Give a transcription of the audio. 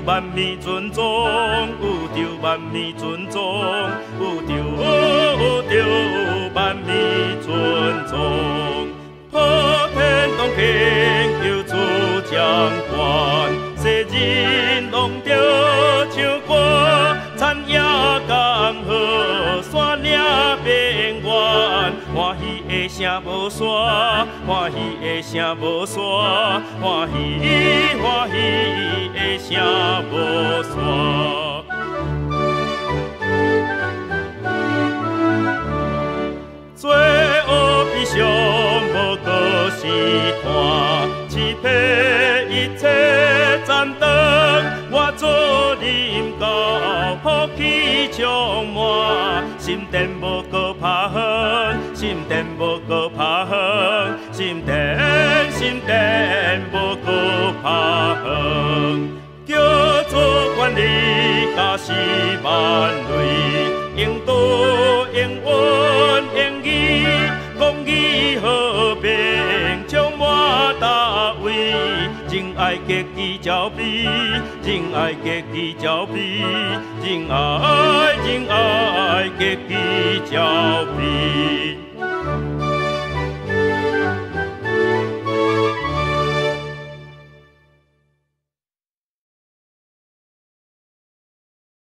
万米尊重，有着万米尊重，有着万米尊重。破天动天求主掌权，世人拢着唱歌，产业刚好，山岭边缘，欢喜的声无散，欢喜的声无散，欢喜的声无散。做恶比上无过是团，欺骗一切暂等，我做忍到福气充满，心田无过拍远，心田无过拍远，心田无过拍远，叫做管理家是万类，应道应允应义，公义和平充满大位，仁爱结义交臂，仁爱结义交臂，仁爱结义交臂。